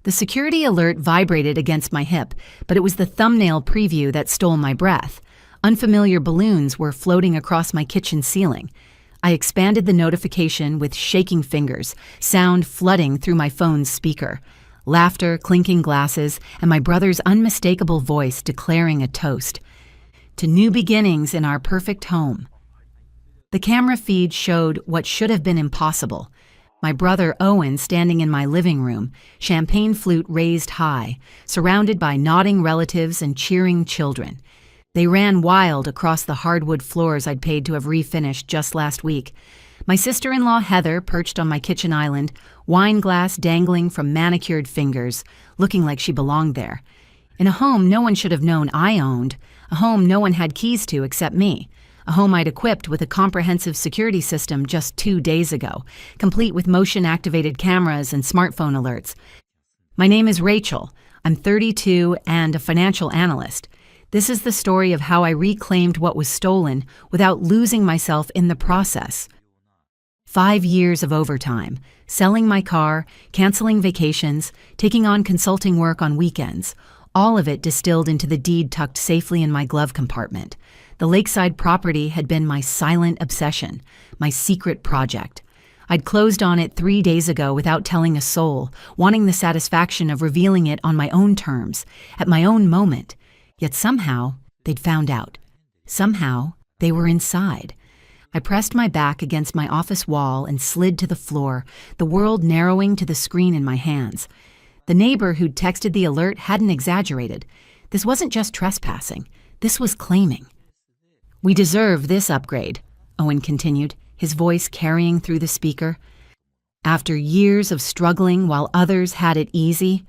The security alert vibrated against my hip, but it was the thumbnail preview that stole my breath. Unfamiliar balloons were floating across my kitchen ceiling. I expanded the notification with shaking fingers, sound flooding through my phone's speaker. Laughter, clinking glasses, and my brother's unmistakable voice declaring a toast. To new beginnings in our perfect home. The camera feed showed what should have been impossible. My brother Owen standing in my living room, champagne flute raised high, surrounded by nodding relatives and cheering children. They ran wild across the hardwood floors I'd paid to have refinished just last week. My sister-in-law Heather perched on my kitchen island, wine glass dangling from manicured fingers, looking like she belonged there. In a home no one should have known I owned, a home no one had keys to except me. A home I'd equipped with a comprehensive security system just 2 days ago, complete with motion-activated cameras and smartphone alerts. My name is Rachel. I'm 32 and a financial analyst. This is the story of how I reclaimed what was stolen without losing myself in the process. 5 years of overtime, selling my car, canceling vacations, taking on consulting work on weekends, all of it distilled into the deed tucked safely in my glove compartment. The lakeside property had been my silent obsession, my secret project. I'd closed on it 3 days ago without telling a soul, wanting the satisfaction of revealing it on my own terms, at my own moment. Yet somehow, they'd found out. Somehow, they were inside. I pressed my back against my office wall and slid to the floor, the world narrowing to the screen in my hands. The neighbor who'd texted the alert hadn't exaggerated. This wasn't just trespassing. This was claiming. "We deserve this upgrade," Owen continued, his voice carrying through the speaker. "After years of struggling while others had it easy."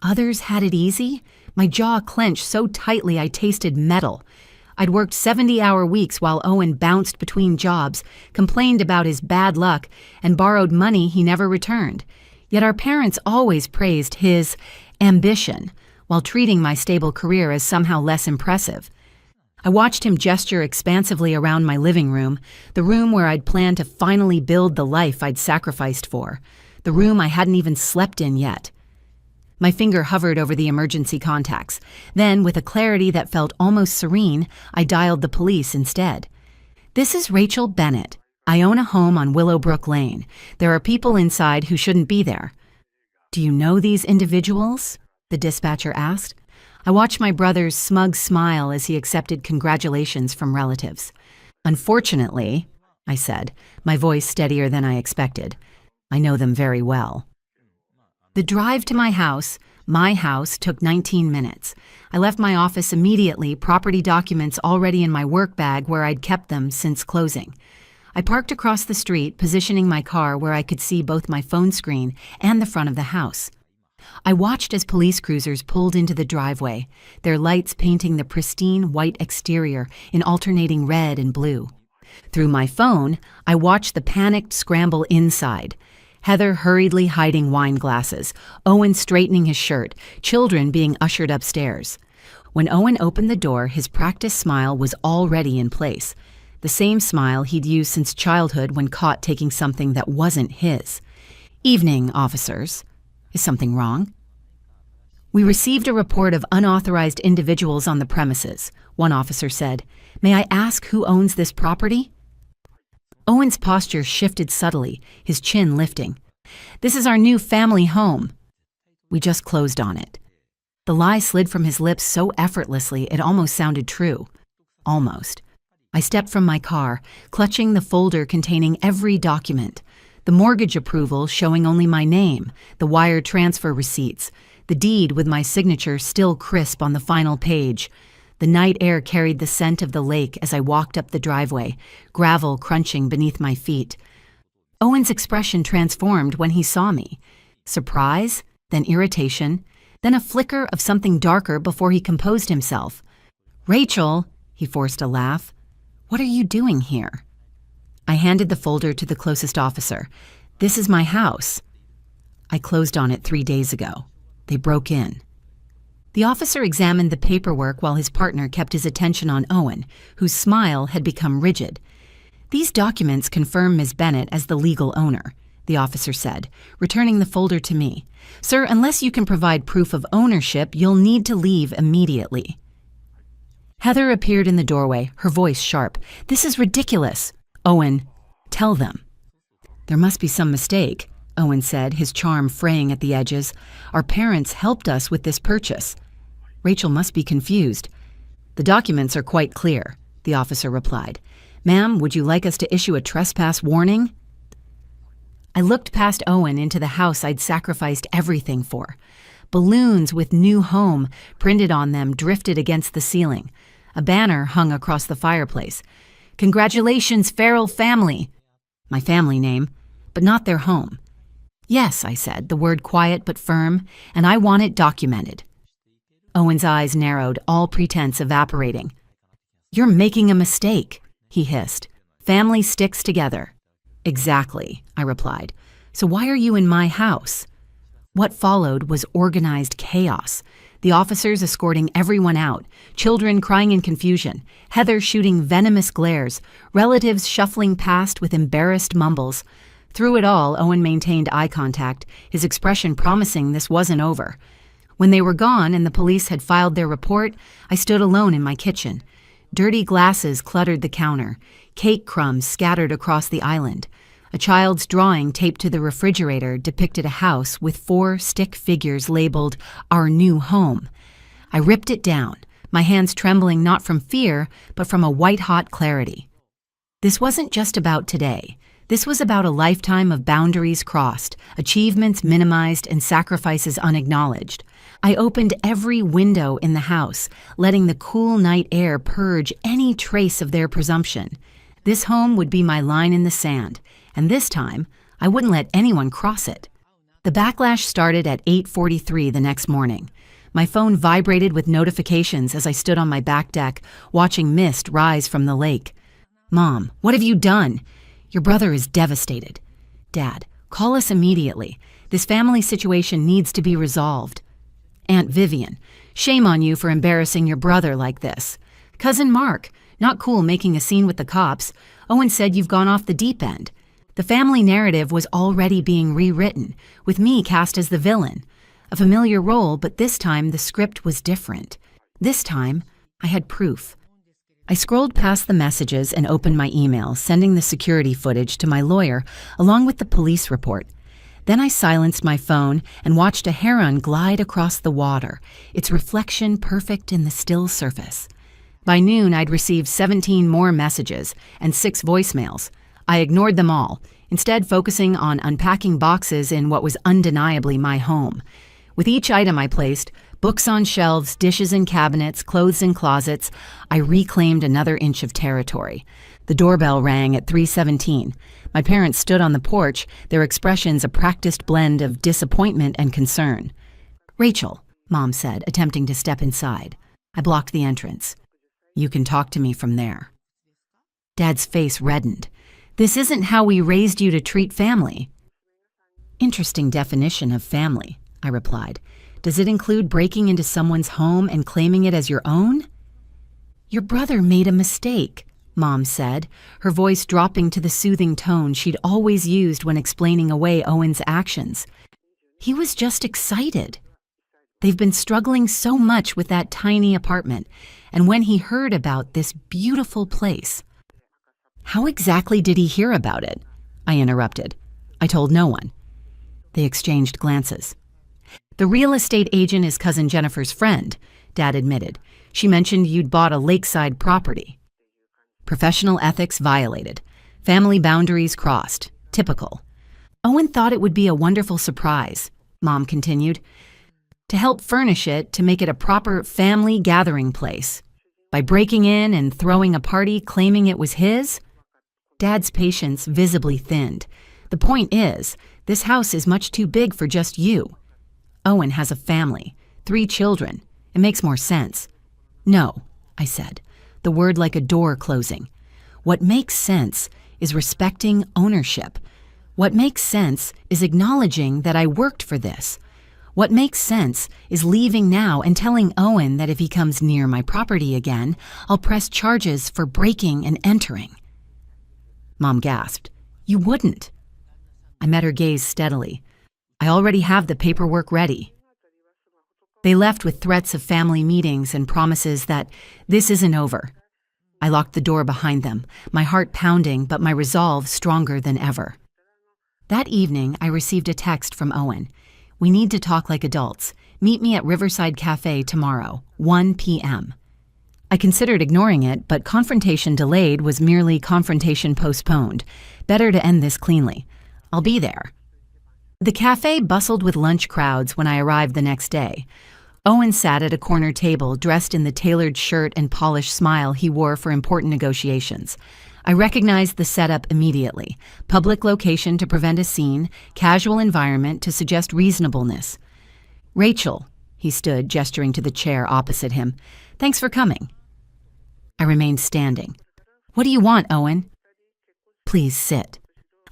Others had it easy? My jaw clenched so tightly I tasted metal. I'd worked 70-hour weeks while Owen bounced between jobs, complained about his bad luck, and borrowed money he never returned. Yet our parents always praised his ambition, while treating my stable career as somehow less impressive. I watched him gesture expansively around my living room, the room where I'd planned to finally build the life I'd sacrificed for, the room I hadn't even slept in yet. My finger hovered over the emergency contacts. Then, with a clarity that felt almost serene, I dialed the police instead. "This is Rachel Bennett. I own a home on Willowbrook Lane. There are people inside who shouldn't be there." "Do you know these individuals?" the dispatcher asked. I watched my brother's smug smile as he accepted congratulations from relatives. "Unfortunately," I said, my voice steadier than I expected, "I know them very well." The drive to my house, took 19 minutes. I left my office immediately, property documents already in my work bag where I'd kept them since closing. I parked across the street, positioning my car where I could see both my phone screen and the front of the house. I watched as police cruisers pulled into the driveway, their lights painting the pristine white exterior in alternating red and blue. Through my phone, I watched the panicked scramble inside. Heather hurriedly hiding wine glasses, Owen straightening his shirt, children being ushered upstairs. When Owen opened the door, his practiced smile was already in place, the same smile he'd used since childhood when caught taking something that wasn't his. "Evening, officers. Is something wrong?" "We received a report of unauthorized individuals on the premises," one officer said. "May I ask who owns this property?" Owen's posture shifted subtly, his chin lifting. "This is our new family home. We just closed on it." The lie slid from his lips so effortlessly it almost sounded true. Almost. I stepped from my car, clutching the folder containing every document. The mortgage approval showing only my name, the wire transfer receipts, the deed with my signature still crisp on the final page. The night air carried the scent of the lake as I walked up the driveway, gravel crunching beneath my feet. Owen's expression transformed when he saw me. Surprise, then irritation, then a flicker of something darker before he composed himself. "Rachel," he forced a laugh, "what are you doing here?" I handed the folder to the closest officer. "This is my house. I closed on it 3 days ago. They broke in." The officer examined the paperwork while his partner kept his attention on Owen, whose smile had become rigid. "These documents confirm Ms. Bennett as the legal owner. the officer said, returning the folder to me. Sir, unless you can provide proof of ownership, you'll need to leave immediately. Heather appeared in the doorway, her voice sharp. This is ridiculous. Owen, tell them. There must be some mistake, Owen said, his charm fraying at the edges. Our parents helped us with this purchase. Rachel must be confused. The documents are quite clear, the officer replied. Ma'am, would you like us to issue a trespass warning? I looked past Owen into the house I'd sacrificed everything for. Balloons with new home printed on them drifted against the ceiling. A banner hung across the fireplace. Congratulations, Farrell family. My family name, but not their home. Yes, I said, the word quiet but firm, and I want it documented. Owen's eyes narrowed, all pretense evaporating. You're making a mistake, he hissed. Family sticks together. Exactly, I replied. So why are you in my house? What followed was organized chaos. The officers escorting everyone out, children crying in confusion, Heather shooting venomous glares, relatives shuffling past with embarrassed mumbles. Through it all, Owen maintained eye contact, his expression promising this wasn't over. When they were gone and the police had filed their report, I stood alone in my kitchen. Dirty glasses cluttered the counter, cake crumbs scattered across the island. A child's drawing taped to the refrigerator depicted a house with 4 stick figures labeled, Our New Home. I ripped it down, my hands trembling not from fear, but from a white-hot clarity. This wasn't just about today. This was about a lifetime of boundaries crossed, achievements minimized, and sacrifices unacknowledged. I opened every window in the house, letting the cool night air purge any trace of their presumption. This home would be my line in the sand, and this time, I wouldn't let anyone cross it. The backlash started at 8:43 the next morning. My phone vibrated with notifications as I stood on my back deck, watching mist rise from the lake. Mom, what have you done? Your brother is devastated. Dad, call us immediately. This family situation needs to be resolved. Aunt Vivian, shame on you for embarrassing your brother like this. Cousin Mark, not cool making a scene with the cops. Owen said you've gone off the deep end. The family narrative was already being rewritten, with me cast as the villain. A familiar role, but this time the script was different. This time, I had proof. I scrolled past the messages and opened my email, sending the security footage to my lawyer, along with the police report. Then I silenced my phone and watched a heron glide across the water, its reflection perfect in the still surface. By noon, I'd received 17 more messages and 6 voicemails. I ignored them all, instead focusing on unpacking boxes in what was undeniably my home. With each item I placed, books on shelves, dishes in cabinets, clothes in closets, I reclaimed another inch of territory. The doorbell rang at 3:17. My parents stood on the porch, their expressions a practiced blend of disappointment and concern. Rachel, Mom said, attempting to step inside. I blocked the entrance. You can talk to me from there. Dad's face reddened. This isn't how we raised you to treat family. Interesting definition of family, I replied. Does it include breaking into someone's home and claiming it as your own? Your brother made a mistake, Mom said, her voice dropping to the soothing tone she'd always used when explaining away Owen's actions. He was just excited. They've been struggling so much with that tiny apartment, and when he heard about this beautiful place... How exactly did he hear about it? I interrupted. I told no one. They exchanged glances. The real estate agent is Cousin Jennifer's friend, Dad admitted. She mentioned you'd bought a lakeside property. Professional ethics violated. Family boundaries crossed. Typical. Owen thought it would be a wonderful surprise, Mom continued. To help furnish it, to make it a proper family gathering place. By breaking in and throwing a party claiming it was his? Dad's patience visibly thinned. The point is, this house is much too big for just you. Owen has a family, 3 children. It makes more sense. No, I said, the word like a door closing. What makes sense is respecting ownership. What makes sense is acknowledging that I worked for this. What makes sense is leaving now and telling Owen that if he comes near my property again, I'll press charges for breaking and entering. Mom gasped. You wouldn't. I met her gaze steadily. I already have the paperwork ready. They left with threats of family meetings and promises that this isn't over. I locked the door behind them, my heart pounding but my resolve stronger than ever. That evening, I received a text from Owen. We need to talk like adults. Meet me at Riverside Cafe tomorrow, 1 p.m. I considered ignoring it, but confrontation delayed was merely confrontation postponed. Better to end this cleanly. I'll be there. The cafe bustled with lunch crowds when I arrived the next day. Owen sat at a corner table, dressed in the tailored shirt and polished smile he wore for important negotiations. I recognized the setup immediately. Public location to prevent a scene, casual environment to suggest reasonableness. Rachel, he stood, gesturing to the chair opposite him. Thanks for coming. I remained standing. What do you want, Owen? Please sit.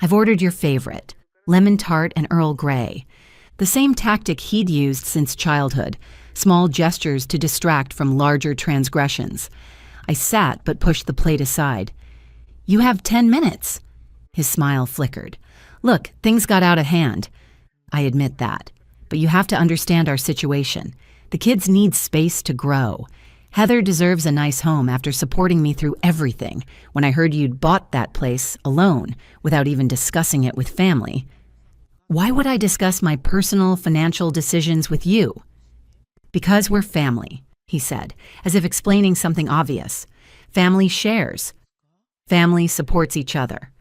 I've ordered your favorite, lemon tart and Earl Grey. The same tactic he'd used since childhood, small gestures to distract from larger transgressions. I sat but pushed the plate aside. You have 10 minutes. His smile flickered. Look, things got out of hand. I admit that. But you have to understand our situation. The kids need space to grow. Heather deserves a nice home after supporting me through everything. When I heard you'd bought that place alone, without even discussing it with family. Why would I discuss my personal financial decisions with you? Because we're family, he said, as if explaining something obvious. Family shares. Family supports each other.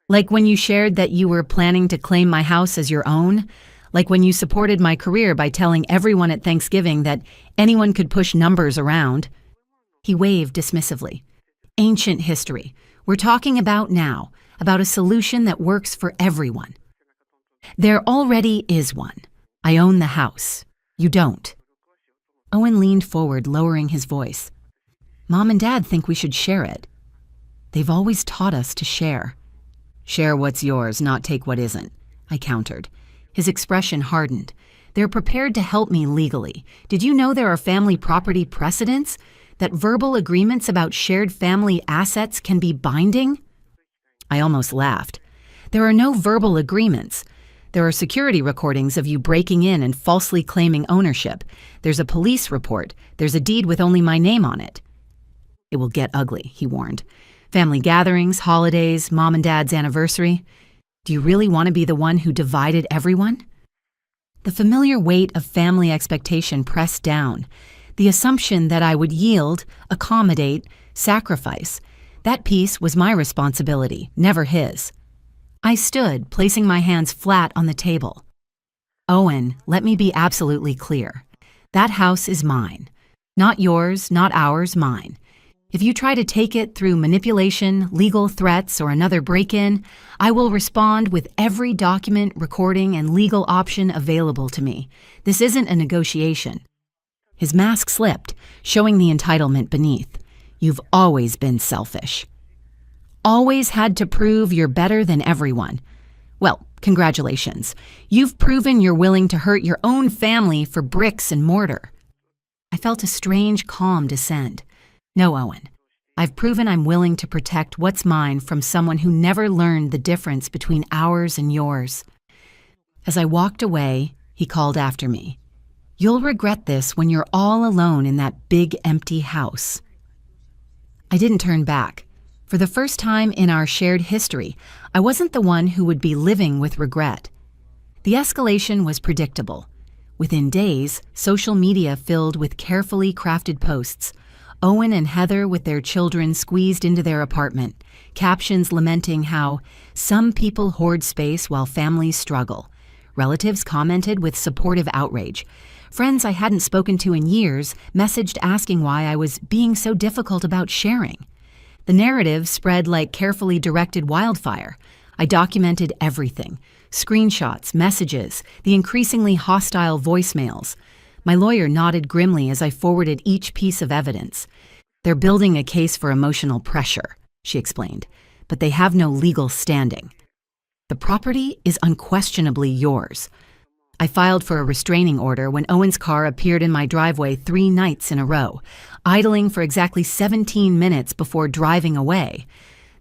Like when you shared that you were planning to claim my house as your own? Like when you supported my career by telling everyone at Thanksgiving that anyone could push numbers around? He waved dismissively. Ancient history. We're talking about now, about a solution that works for everyone. There already is one. I own the house. You don't. Owen leaned forward, lowering his voice. Mom and Dad think we should share it. They've always taught us to share. Share what's yours, not take what isn't, I countered. His expression hardened. They're prepared to help me legally. Did you know there are family property precedents? That verbal agreements about shared family assets can be binding? I almost laughed. There are no verbal agreements. There are security recordings of you breaking in and falsely claiming ownership. There's a police report. There's a deed with only my name on it. It will get ugly, he warned. Family gatherings, holidays, Mom and Dad's anniversary. Do you really want to be the one who divided everyone? The familiar weight of family expectation pressed down. The assumption that I would yield, accommodate, sacrifice. That piece was my responsibility, never his. I stood, placing my hands flat on the table. Owen, let me be absolutely clear. That house is mine. Not yours, not ours, mine. If you try to take it through manipulation, legal threats, or another break-in, I will respond with every document, recording, and legal option available to me. This isn't a negotiation. His mask slipped, showing the entitlement beneath. You've always been selfish. Always had to prove you're better than everyone. Well, congratulations. You've proven you're willing to hurt your own family for bricks and mortar. I felt a strange calm descend. No, Owen. I've proven I'm willing to protect what's mine from someone who never learned the difference between ours and yours. As I walked away, he called after me. You'll regret this when you're all alone in that big empty house. I didn't turn back. For the first time in our shared history, I wasn't the one who would be living with regret. The escalation was predictable. Within days, social media filled with carefully crafted posts. Owen and Heather with their children squeezed into their apartment, captions lamenting how some people hoard space while families struggle. Relatives commented with supportive outrage. Friends I hadn't spoken to in years messaged asking why I was being so difficult about sharing. The narrative spread like carefully directed wildfire. I documented everything. Screenshots, messages, the increasingly hostile voicemails. My lawyer nodded grimly as I forwarded each piece of evidence. They're building a case for emotional pressure, she explained, but they have no legal standing. The property is unquestionably yours. I filed for a restraining order when Owen's car appeared in my driveway 3 nights in a row, idling for exactly 17 minutes before driving away.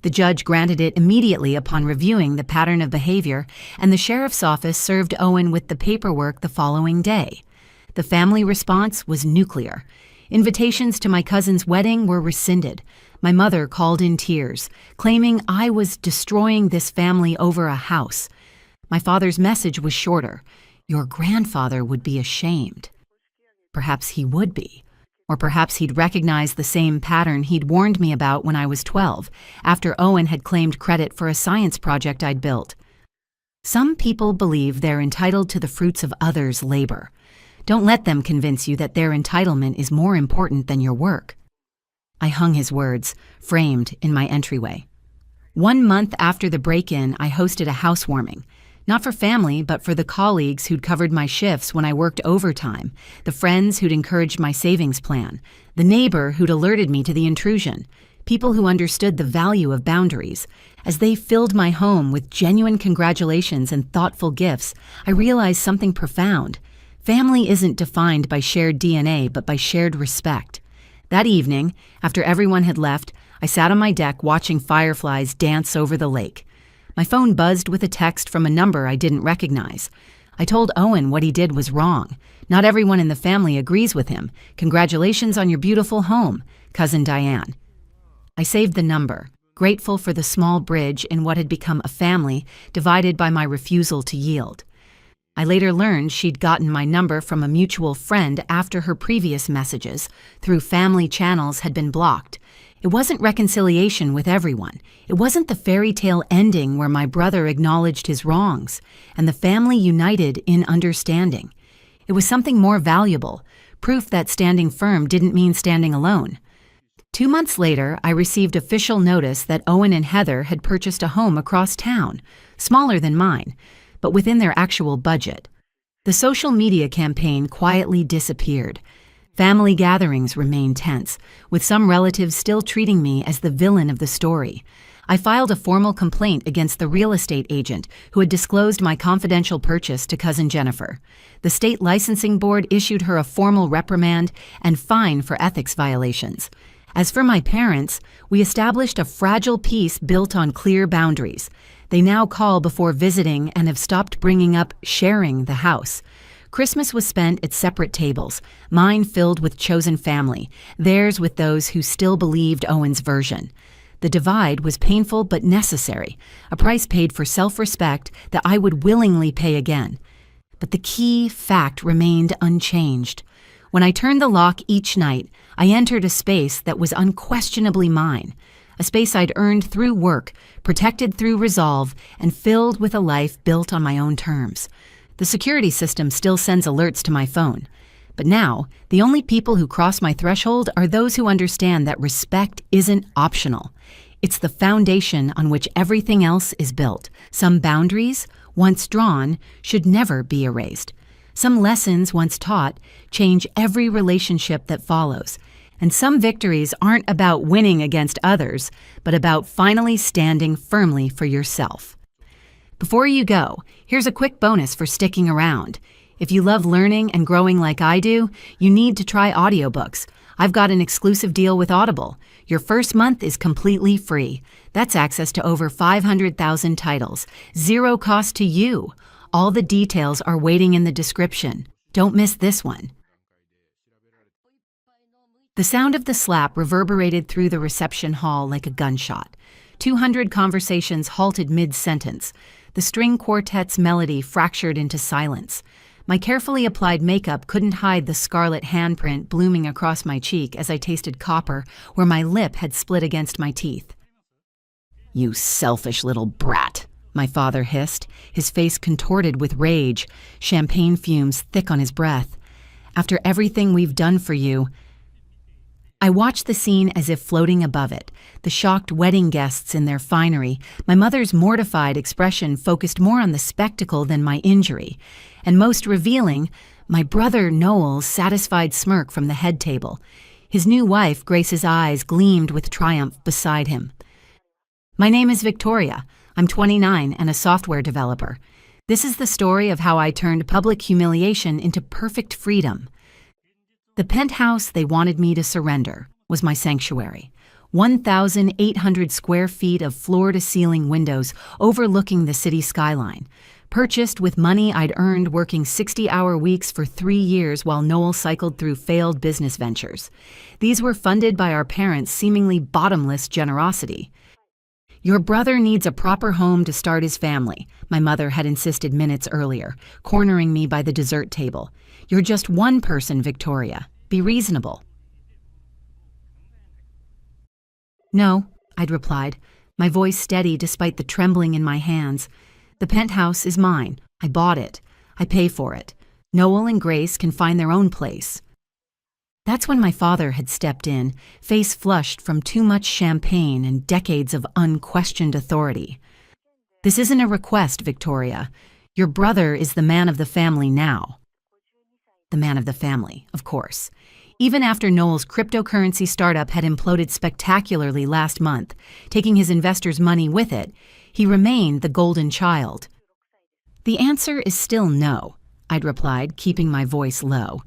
The judge granted it immediately upon reviewing the pattern of behavior, and the sheriff's office served Owen with the paperwork the following day. The family response was nuclear. Invitations to my cousin's wedding were rescinded. My mother called in tears, claiming I was destroying this family over a house. My father's message was shorter. Your grandfather would be ashamed. Perhaps he would be. Or perhaps he'd recognize the same pattern he'd warned me about when I was 12, after Owen had claimed credit for a science project I'd built. Some people believe they're entitled to the fruits of others' labor. Don't let them convince you that their entitlement is more important than your work. I hung his words, framed in my entryway. 1 month after the break-in, I hosted a housewarming. Not for family, but for the colleagues who'd covered my shifts when I worked overtime, the friends who'd encouraged my savings plan, the neighbor who'd alerted me to the intrusion, people who understood the value of boundaries. As they filled my home with genuine congratulations and thoughtful gifts, I realized something profound. Family isn't defined by shared DNA, but by shared respect. That evening, after everyone had left, I sat on my deck watching fireflies dance over the lake. My phone buzzed with a text from a number I didn't recognize. I told Owen what he did was wrong. Not everyone in the family agrees with him. Congratulations on your beautiful home, Cousin Diane. I saved the number, grateful for the small bridge in what had become a family divided by my refusal to yield. I later learned she'd gotten my number from a mutual friend after her previous messages, through family channels, had been blocked. It wasn't reconciliation with everyone. It wasn't the fairy tale ending where my brother acknowledged his wrongs, and the family united in understanding. It was something more valuable, proof that standing firm didn't mean standing alone. 2 months later, I received official notice that Owen and Heather had purchased a home across town, smaller than mine, but within their actual budget. The social media campaign quietly disappeared. Family gatherings remained tense, with some relatives still treating me as the villain of the story. I filed a formal complaint against the real estate agent who had disclosed my confidential purchase to Cousin Jennifer. The state licensing board issued her a formal reprimand and fine for ethics violations. As for my parents, we established a fragile peace built on clear boundaries. They now call before visiting and have stopped bringing up sharing the house. Christmas was spent at separate tables, mine filled with chosen family, theirs with those who still believed Owen's version. The divide was painful but necessary, a price paid for self-respect that I would willingly pay again. But the key fact remained unchanged. When I turned the lock each night, I entered a space that was unquestionably mine, a space I'd earned through work, protected through resolve, and filled with a life built on my own terms. The security system still sends alerts to my phone. But now, the only people who cross my threshold are those who understand that respect isn't optional. It's the foundation on which everything else is built. Some boundaries, once drawn, should never be erased. Some lessons, once taught, change every relationship that follows. And some victories aren't about winning against others, but about finally standing firmly for yourself. Before you go, here's a quick bonus for sticking around. If you love learning and growing like I do, you need to try audiobooks. I've got an exclusive deal with Audible. Your first month is completely free. That's access to over 500,000 titles. Zero cost to you. All the details are waiting in the description. Don't miss this one. The sound of the slap reverberated through the reception hall like a gunshot. 200 conversations halted mid-sentence. The string quartet's melody fractured into silence. My carefully applied makeup couldn't hide the scarlet handprint blooming across my cheek as I tasted copper where my lip had split against my teeth. "You selfish little brat," my father hissed, his face contorted with rage, champagne fumes thick on his breath. "After everything we've done for you..." I watched the scene as if floating above it, the shocked wedding guests in their finery. My mother's mortified expression focused more on the spectacle than my injury. And most revealing, my brother Noel's satisfied smirk from the head table. His new wife, Grace's eyes gleamed with triumph beside him. "My name is Victoria. I'm 29 and a software developer. This is the story of how I turned public humiliation into perfect freedom. The penthouse they wanted me to surrender was my sanctuary. 1,800 square feet of floor-to-ceiling windows overlooking the city skyline, purchased with money I'd earned working 60-hour weeks for 3 years while Noel cycled through failed business ventures. These were funded by our parents' seemingly bottomless generosity. "Your brother needs a proper home to start his family," my mother had insisted minutes earlier, cornering me by the dessert table. "You're just one person, Victoria. Be reasonable." "No," I'd replied, my voice steady despite the trembling in my hands. "The penthouse is mine. I bought it. I pay for it. Noel and Grace can find their own place." That's when my father had stepped in, face flushed from too much champagne and decades of unquestioned authority. "This isn't a request, Victoria. Your brother is the man of the family now." The man of the family, of course. Even after Noel's cryptocurrency startup had imploded spectacularly last month, taking his investors' money with it, he remained the golden child. "The answer is still no," I'd replied, keeping my voice low.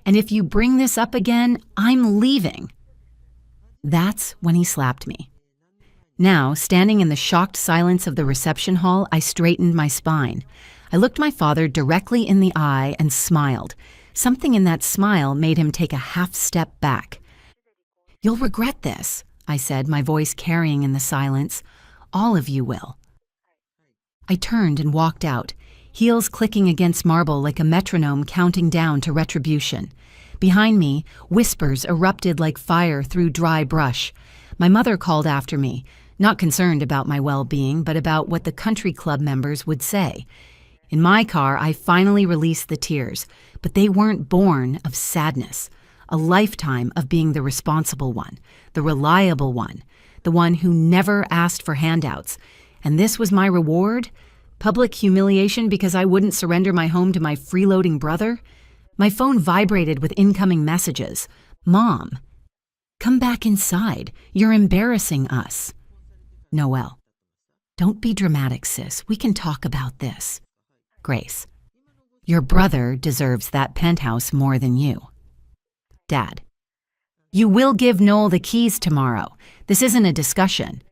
"And if you bring this up again, I'm leaving." That's when he slapped me. Now, standing in the shocked silence of the reception hall, I straightened my spine. I looked my father directly in the eye and smiled. Something in that smile made him take a half step back. "You'll regret this," I said, my voice carrying in the silence. "All of you will." I turned and walked out, heels clicking against marble like a metronome counting down to retribution. Behind me, whispers erupted like fire through dry brush. My mother called after me, not concerned about my well-being, but about what the country club members would say. In my car, I finally released the tears, but they weren't born of sadness. A lifetime of being the responsible one, the reliable one, the one who never asked for handouts. And this was my reward? Public humiliation because I wouldn't surrender my home to my freeloading brother? My phone vibrated with incoming messages. "Mom, come back inside. You're embarrassing us." Noelle. "Don't be dramatic, sis. We can talk about this." Grace. "Your brother deserves that penthouse more than you." Dad. "You will give Noel the keys tomorrow. This isn't a discussion."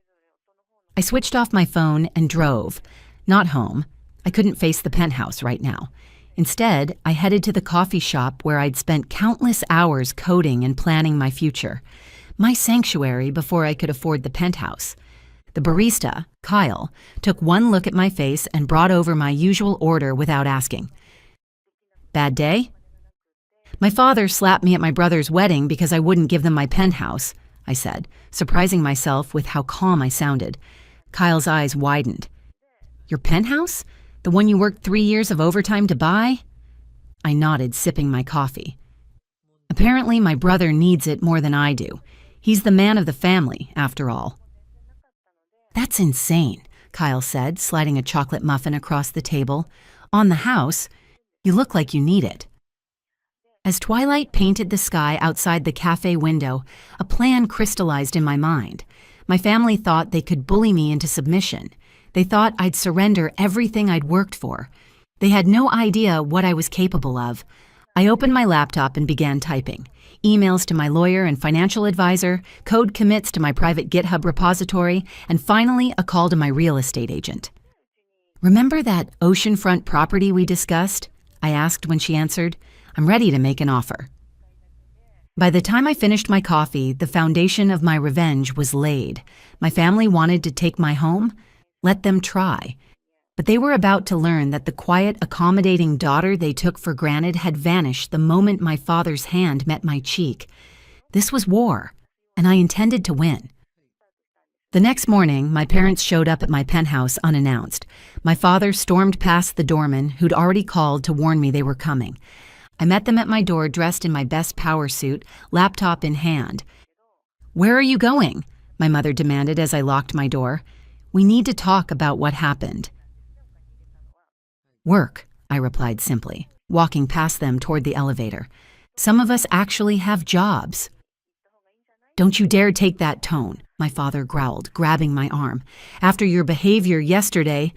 I switched off my phone and drove. Not home. I couldn't face the penthouse right now. Instead, I headed to the coffee shop where I'd spent countless hours coding and planning my future. My sanctuary before I could afford the penthouse. The barista, Kyle, took one look at my face and brought over my usual order without asking. "Bad day?" "My father slapped me at my brother's wedding because I wouldn't give them my penthouse," I said, surprising myself with how calm I sounded. Kyle's eyes widened. "Your penthouse? The one you worked 3 years of overtime to buy?" I nodded, sipping my coffee. "Apparently my brother needs it more than I do. He's the man of the family, after all." "That's insane," Kyle said, sliding a chocolate muffin across the table. "On the house, you look like you need it." As twilight painted the sky outside the cafe window, a plan crystallized in my mind. My family thought they could bully me into submission. They thought I'd surrender everything I'd worked for. They had no idea what I was capable of. I opened my laptop and began typing. Emails to my lawyer and financial advisor, code commits to my private GitHub repository, and finally a call to my real estate agent. "Remember that oceanfront property we discussed?" I asked when she answered. "I'm ready to make an offer." By the time I finished my coffee, the foundation of my revenge was laid. My family wanted to take my home? Let them try. But they were about to learn that the quiet, accommodating daughter they took for granted had vanished the moment my father's hand met my cheek. This was war, and I intended to win. The next morning, my parents showed up at my penthouse unannounced. My father stormed past the doorman, who'd already called to warn me they were coming. I met them at my door dressed in my best power suit, laptop in hand. "Where are you going?" my mother demanded as I locked my door. "We need to talk about what happened." "Work," I replied simply, walking past them toward the elevator. "Some of us actually have jobs." "Don't you dare take that tone," my father growled, grabbing my arm. "After your behavior yesterday—"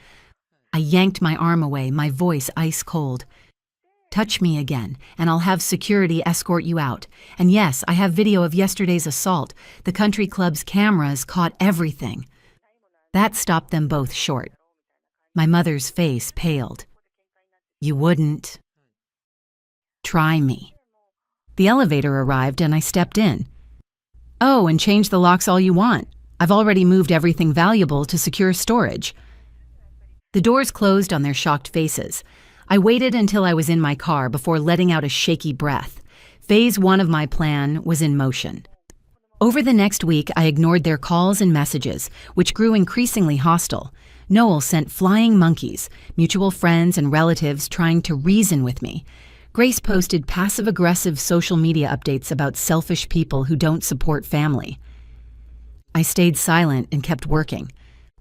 I yanked my arm away, my voice ice cold. Touch me again, and I'll have security escort you out. And yes, I have video of yesterday's assault. The country club's cameras caught everything. That stopped them both short. My mother's face paled. You wouldn't. Try me. The elevator arrived and I stepped in. Oh, and change the locks all you want. I've already moved everything valuable to secure storage. The doors closed on their shocked faces. I waited until I was in my car before letting out a shaky breath. Phase 1 of my plan was in motion. Over the next week, I ignored their calls and messages, which grew increasingly hostile. Noel sent flying monkeys, mutual friends and relatives trying to reason with me. Grace posted passive-aggressive social media updates about selfish people who don't support family. I stayed silent and kept working.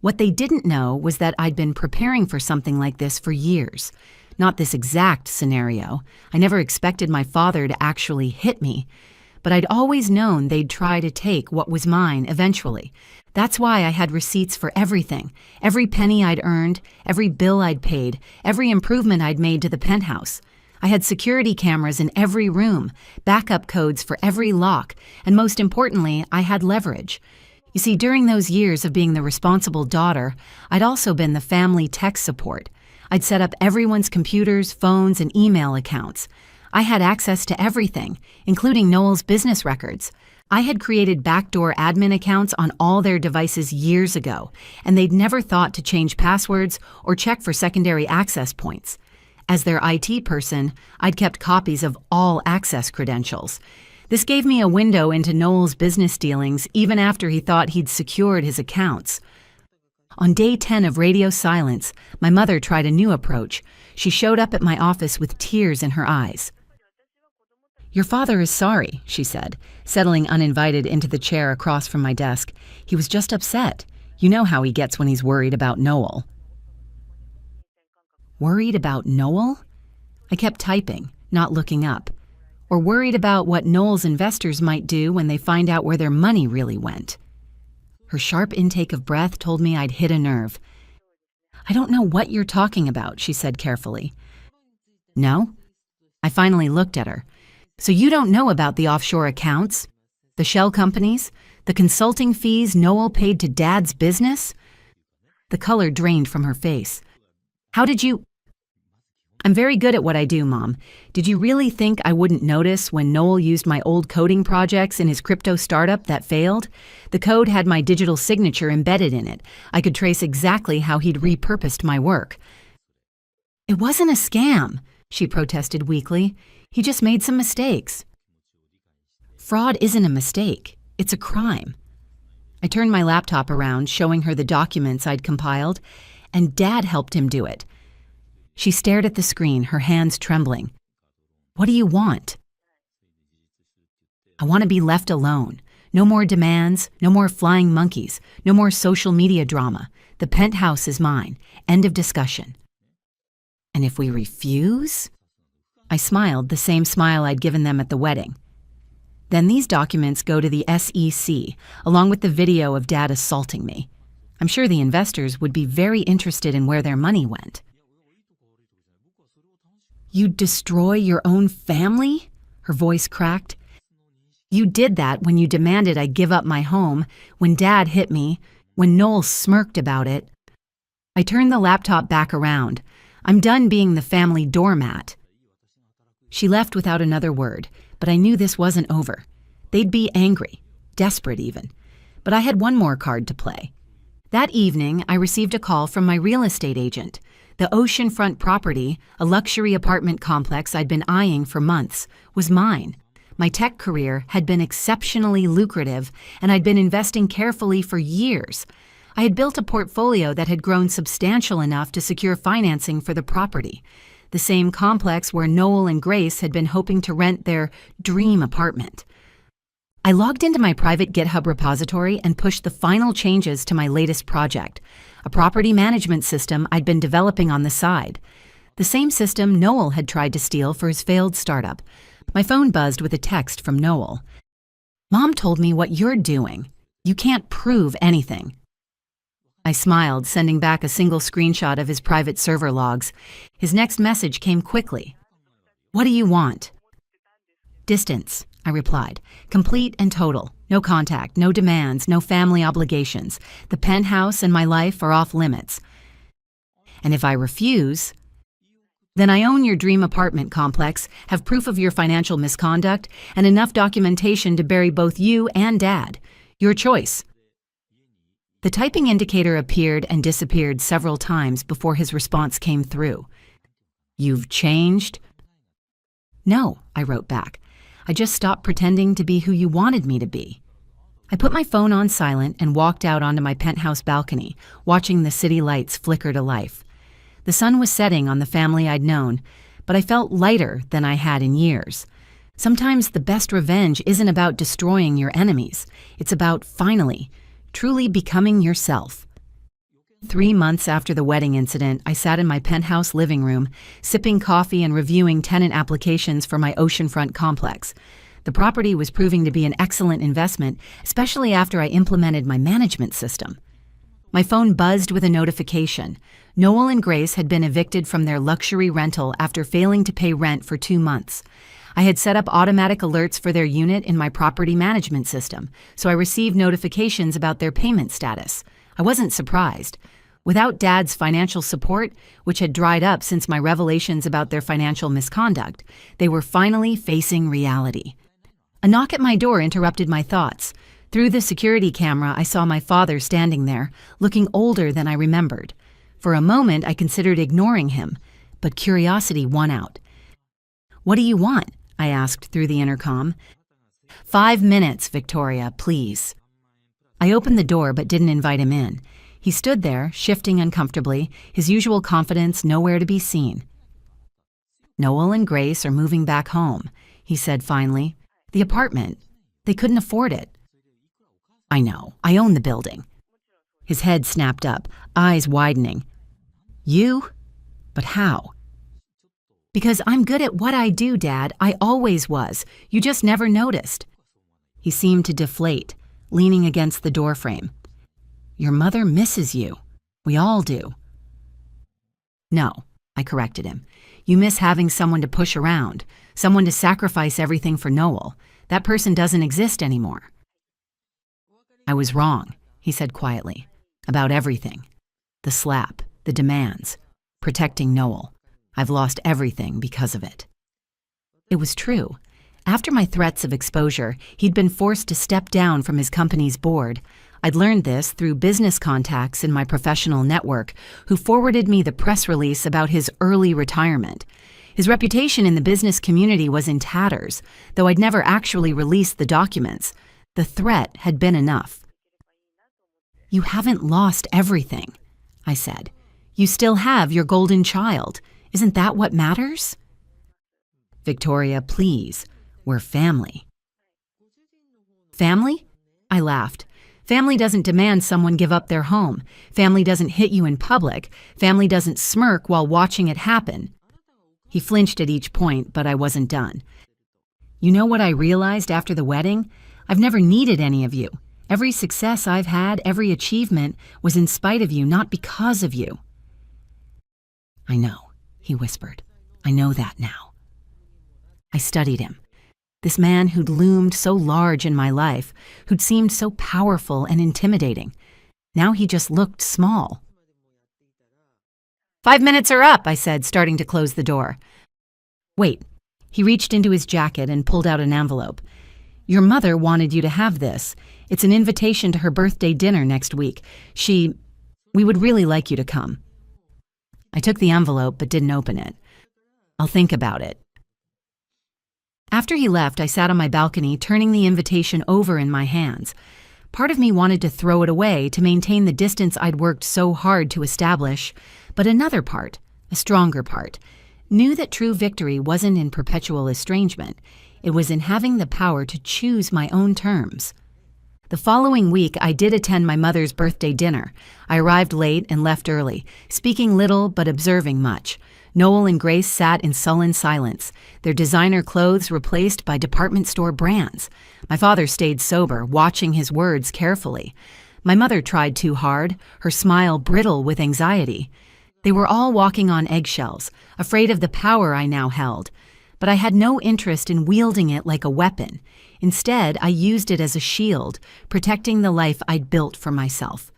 What they didn't know was that I'd been preparing for something like this for years. Not this exact scenario. I never expected my father to actually hit me. But I'd always known they'd try to take what was mine eventually. That's why I had receipts for everything. Every penny I'd earned, every bill I'd paid, every improvement I'd made to the penthouse. I had security cameras in every room, backup codes for every lock, and most importantly, I had leverage. You see, during those years of being the responsible daughter, I'd also been the family tech support. I'd set up everyone's computers, phones, and email accounts. I had access to everything, including Noel's business records. I had created backdoor admin accounts on all their devices years ago, and they'd never thought to change passwords or check for secondary access points. As their IT person, I'd kept copies of all access credentials. This gave me a window into Noel's business dealings even after he thought he'd secured his accounts. On day 10 of radio silence, my mother tried a new approach. She showed up at my office with tears in her eyes. Your father is sorry, she said, settling uninvited into the chair across from my desk. He was just upset. You know how he gets when he's worried about Noel. Worried about Noel? I kept typing, not looking up. Or worried about what Noel's investors might do when they find out where their money really went. Her sharp intake of breath told me I'd hit a nerve. I don't know what you're talking about, she said carefully. No? I finally looked at her. So you don't know about the offshore accounts? The shell companies? The consulting fees Noel paid to Dad's business? The color drained from her face. How did you... I'm very good at what I do, Mom. Did you really think I wouldn't notice when Noel used my old coding projects in his crypto startup that failed? The code had my digital signature embedded in it. I could trace exactly how he'd repurposed my work. It wasn't a scam, she protested weakly. He just made some mistakes. Fraud isn't a mistake. It's a crime. I turned my laptop around, showing her the documents I'd compiled, and Dad helped him do it. She stared at the screen, her hands trembling. What do you want? I want to be left alone. No more demands, no more flying monkeys, no more social media drama. The penthouse is mine. End of discussion. And if we refuse? I smiled, the same smile I'd given them at the wedding. Then these documents go to the SEC, along with the video of Dad assaulting me. I'm sure the investors would be very interested in where their money went. You'd destroy your own family? Her voice cracked. You did that when you demanded I give up my home, when Dad hit me, when Noel smirked about it. I turned the laptop back around. I'm done being the family doormat. She left without another word, but I knew this wasn't over. They'd be angry, desperate even. But I had one more card to play. That evening, I received a call from my real estate agent. The oceanfront property, a luxury apartment complex I'd been eyeing for months, was mine. My tech career had been exceptionally lucrative, and I'd been investing carefully for years. I had built a portfolio that had grown substantial enough to secure financing for the property, the same complex where Noel and Grace had been hoping to rent their dream apartment. I logged into my private GitHub repository and pushed the final changes to my latest project, a property management system I'd been developing on the side. The same system Noel had tried to steal for his failed startup. My phone buzzed with a text from Noel. Mom told me what you're doing. You can't prove anything. I smiled, sending back a single screenshot of his private server logs. His next message came quickly. What do you want? Distance, I replied. Complete and total. No contact, no demands, no family obligations. The penthouse and my life are off limits. And if I refuse, then I own your dream apartment complex, have proof of your financial misconduct, and enough documentation to bury both you and Dad. Your choice. The typing indicator appeared and disappeared several times before his response came through. You've changed? No, I wrote back. I just stopped pretending to be who you wanted me to be. I put my phone on silent and walked out onto my penthouse balcony, watching the city lights flicker to life. The sun was setting on the family I'd known, but I felt lighter than I had in years. Sometimes the best revenge isn't about destroying your enemies. It's about finally, truly becoming yourself. 3 months after the wedding incident, I sat in my penthouse living room, sipping coffee and reviewing tenant applications for my oceanfront complex. The property was proving to be an excellent investment, especially after I implemented my management system. My phone buzzed with a notification. Noel and Grace had been evicted from their luxury rental after failing to pay rent for 2 months. I had set up automatic alerts for their unit in my property management system, so I received notifications about their payment status. I wasn't surprised. Without Dad's financial support, which had dried up since my revelations about their financial misconduct, they were finally facing reality. A knock at my door interrupted my thoughts. Through the security camera, I saw my father standing there, looking older than I remembered. For a moment, I considered ignoring him, but curiosity won out. What do you want? I asked through the intercom. 5 minutes, Victoria, please. I opened the door but didn't invite him in. He stood there, shifting uncomfortably, his usual confidence nowhere to be seen. Noel and Grace are moving back home, he said finally. The apartment. They couldn't afford it. I know. I own the building. His head snapped up, eyes widening. You? But how? Because I'm good at what I do, Dad. I always was. You just never noticed. He seemed to deflate, leaning against the doorframe. Your mother misses you. We all do. No, I corrected him. You miss having someone to push around, someone to sacrifice everything for Noel. That person doesn't exist anymore. I was wrong, he said quietly, about everything. The slap, the demands, protecting Noel. I've lost everything because of it. It was true. After my threats of exposure, he'd been forced to step down from his company's board. I'd learned this through business contacts in my professional network, who forwarded me the press release about his early retirement. His reputation in the business community was in tatters, though I'd never actually released the documents. The threat had been enough. You haven't lost everything, I said. You still have your golden child. Isn't that what matters? Victoria, please. We're family. Family? I laughed. Family doesn't demand someone give up their home. Family doesn't hit you in public. Family doesn't smirk while watching it happen. He flinched at each point, but I wasn't done. You know what I realized after the wedding? I've never needed any of you. Every success I've had, every achievement, was in spite of you, not because of you. I know, he whispered. I know that now. I studied him. This man who'd loomed so large in my life, who'd seemed so powerful and intimidating. Now he just looked small. 5 minutes are up, I said, starting to close the door. Wait. He reached into his jacket and pulled out an envelope. Your mother wanted you to have this. It's an invitation to her birthday dinner next week. We would really like you to come. I took the envelope but didn't open it. I'll think about it. After he left, I sat on my balcony, turning the invitation over in my hands. Part of me wanted to throw it away to maintain the distance I'd worked so hard to establish, but another part, a stronger part, knew that true victory wasn't in perpetual estrangement. It was in having the power to choose my own terms. The following week, I did attend my mother's birthday dinner. I arrived late and left early, speaking little but observing much. Noel and Grace sat in sullen silence, their designer clothes replaced by department store brands. My father stayed sober, watching his words carefully. My mother tried too hard, her smile brittle with anxiety. They were all walking on eggshells, afraid of the power I now held. but I had no interest in wielding it like a weapon. Instead, I used it as a shield, protecting the life I'd built for myself.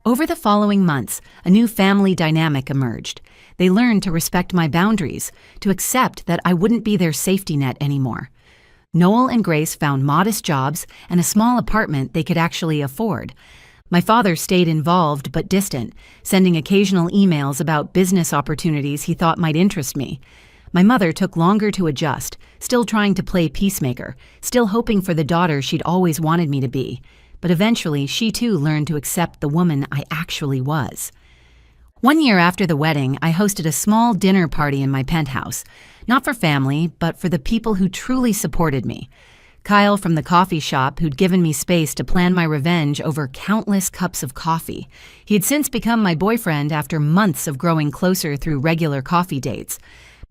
Over the following months, a new family dynamic emerged. They learned to respect my boundaries, to accept that I wouldn't be their safety net anymore. Noel and Grace found modest jobs and a small apartment they could actually afford. My father stayed involved but distant, sending occasional emails about business opportunities he thought might interest me. My mother took longer to adjust, still trying to play peacemaker, still hoping for the daughter she'd always wanted me to be. But eventually, she too learned to accept the woman I actually was. 1 year after the wedding, I hosted a small dinner party in my penthouse, not for family, but for the people who truly supported me. Kyle from the coffee shop, who'd given me space to plan my revenge over countless cups of coffee. He had since become my boyfriend after months of growing closer through regular coffee dates.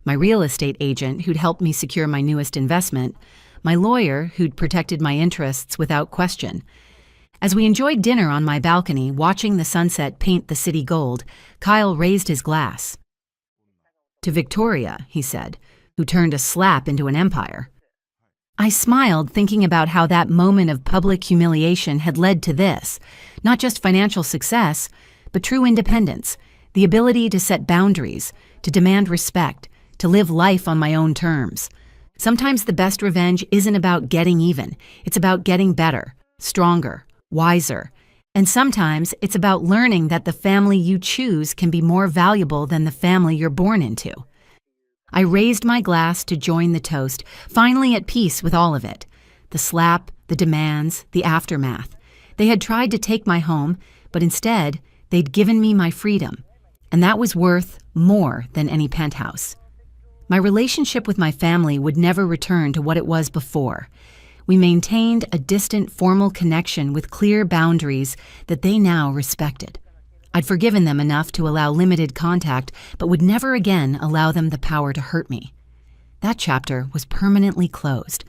My real estate agent, who'd helped me secure my newest investment. My lawyer, who'd protected my interests without question. As we enjoyed dinner on my balcony, watching the sunset paint the city gold, Kyle raised his glass. "To Victoria," he said, "who turned a slap into an empire." I smiled, thinking about how that moment of public humiliation had led to this, not just financial success, but true independence, the ability to set boundaries, to demand respect, to live life on my own terms. Sometimes the best revenge isn't about getting even, it's about getting better, stronger, wiser. And sometimes it's about learning that the family you choose can be more valuable than the family you're born into. I raised my glass to join the toast, finally at peace with all of it. The slap, the demands, the aftermath. They had tried to take my home, but instead, they'd given me my freedom. And that was worth more than any penthouse. My relationship with my family would never return to what it was before. We maintained a distant formal connection with clear boundaries that they now respected. I'd forgiven them enough to allow limited contact, but would never again allow them the power to hurt me. That chapter was permanently closed.